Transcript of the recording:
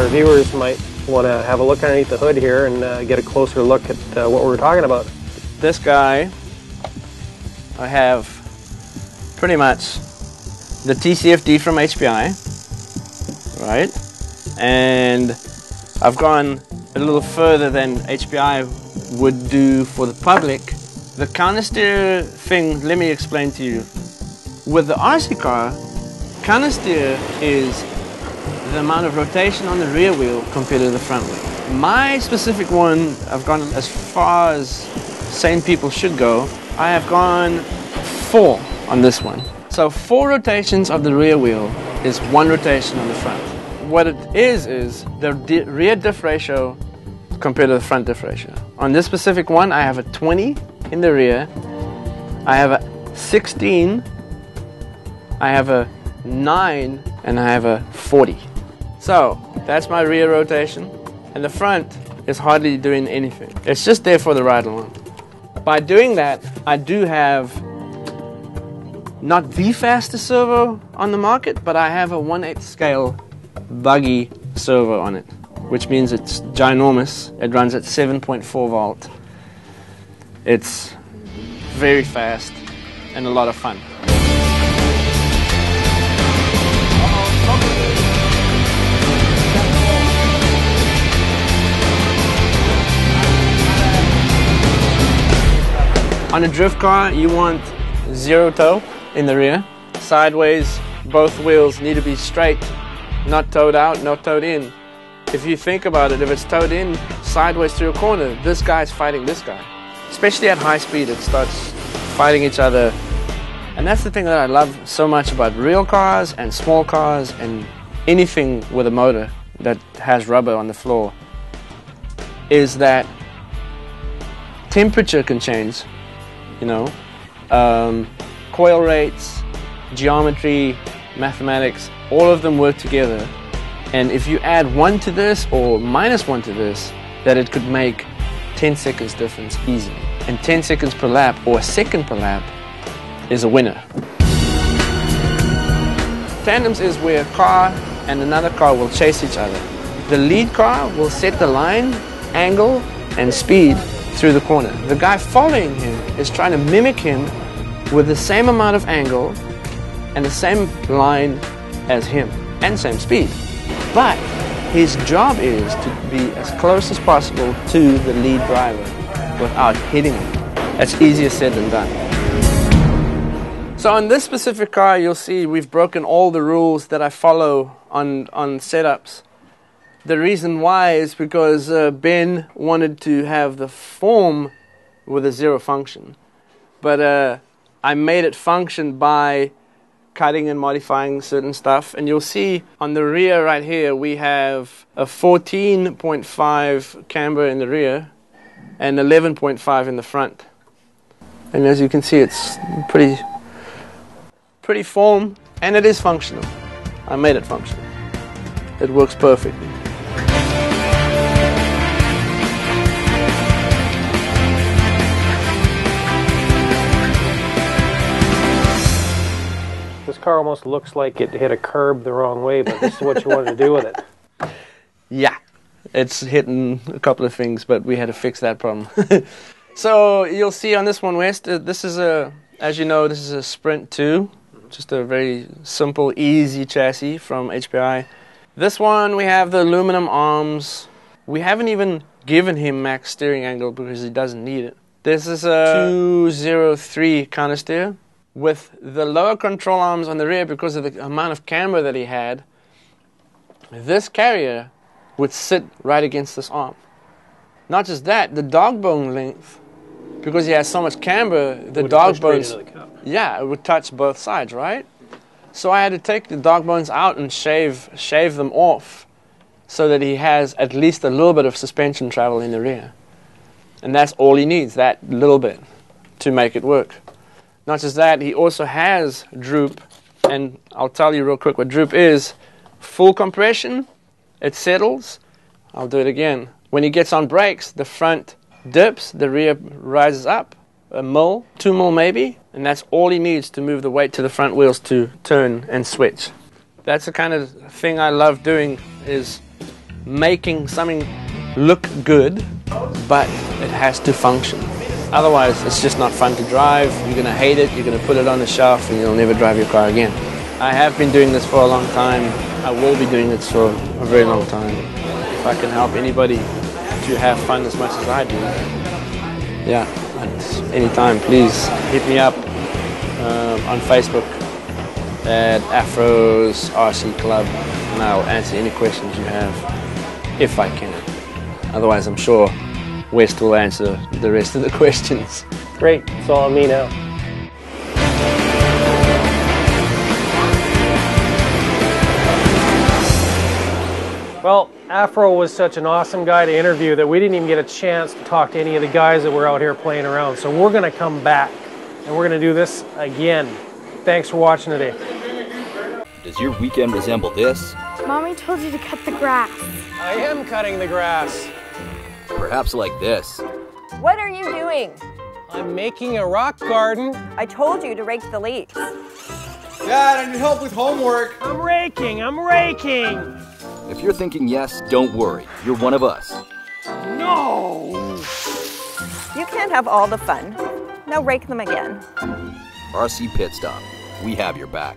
our viewers might want to have a look underneath the hood here and get a closer look at what we're talking about. This guy, I have pretty much the TCFD from HPI, right? And I've gone a little further than HPI would do for the public. The countersteer thing, let me explain to you. With the RC car, countersteer is the amount of rotation on the rear wheel compared to the front wheel. My specific one, I've gone as far as sane people should go. I have gone 4 on this one. So 4 rotations of the rear wheel is 1 rotation on the front. What it is the rear diff ratio compared to the front diff ratio. On this specific one, I have a 20 in the rear, I have a 16, I have a 9, and I have a 40. So that's my rear rotation, and the front is hardly doing anything. It's just there for the ride along. By doing that, I do have not the fastest servo on the market, but I have a 1/8 scale buggy servo on it, which means it's ginormous. It runs at 7.4 volt. It's very fast and a lot of fun. On a drift car, you want 0 toe in the rear. Sideways, both wheels need to be straight, not towed out, not towed in. If you think about it, if it's towed in sideways through a corner, this guy's fighting this guy. Especially at high speed, it starts fighting each other. And that's the thing that I love so much about real cars and small cars and anything with a motor that has rubber on the floor, is that temperature can change. You know, coil rates, geometry, mathematics, all of them work together. And if you add 1 to this or -1 to this, that it could make 10 seconds difference easily. And 10 seconds per lap or a second per lap is a winner. Tandems is where a car and another car will chase each other. The lead car will set the line, angle, and speed through the corner. The guy following him is trying to mimic him with the same amount of angle and the same line as him and same speed. But his job is to be as close as possible to the lead driver without hitting him. That's easier said than done. So on this specific car, you'll see we've broken all the rules that I follow on setups. The reason why is because Ben wanted to have the form with a 0 function. But I made it function by cutting and modifying certain stuff. And you'll see on the rear right here, we have a 14.5 camber in the rear and 11.5 in the front. And as you can see, it's pretty form, and it is functional. I made it functional. It works perfectly. This car almost looks like it hit a curb the wrong way, but this is what you wanted to do with it. Yeah, it's hitting a couple of things, but we had to fix that problem. So you'll see on this one, West, this is as you know, this is a Sprint 2, just a very simple, easy chassis from HPI. This one, we have the aluminum arms. We haven't even given him max steering angle because he doesn't need it. This is a 203 countersteer with the lower control arms on the rear because of the amount of camber that he had. This carrier would sit right against this arm. Not just that, the dog bone length, because he has so much camber, the dog bones, yeah, it would touch both sides, right? So I had to take the dog bones out and shave them off so that he has at least a little bit of suspension travel in the rear. And that's all he needs, that little bit, to make it work. Not just that, he also has droop, and I'll tell you real quick what droop is. Full compression, it settles. I'll do it again. When he gets on brakes, the front dips, the rear rises up, a mil, 2 mil maybe, and that's all he needs to move the weight to the front wheels to turn and switch. That's the kind of thing I love doing, is making something look good, but it has to function. Otherwise, it's just not fun to drive. You're going to hate it, you're going to put it on the shelf, and you'll never drive your car again. I have been doing this for a long time. I will be doing this for a very long time. If I can help anybody to have fun as much as I do, yeah, anytime, please hit me up on Facebook at Afro's RC Club, and I'll answer any questions you have, if I can. Otherwise, I'm sure West will answer the rest of the questions. Great, it's all on me now. Well, Afro was such an awesome guy to interview that we didn't even get a chance to talk to any of the guys that were out here playing around. So we're going to come back and we're going to do this again. Thanks for watching today. Does your weekend resemble this? Mommy told you to cut the grass. I am cutting the grass. Perhaps like this. What are you doing? I'm making a rock garden. I told you to rake the leaves. Dad, I need help with homework. I'm raking, I'm raking. If you're thinking yes, don't worry. You're one of us. No! You can't have all the fun. Now rake them again. RC Pit Stop. We have your back.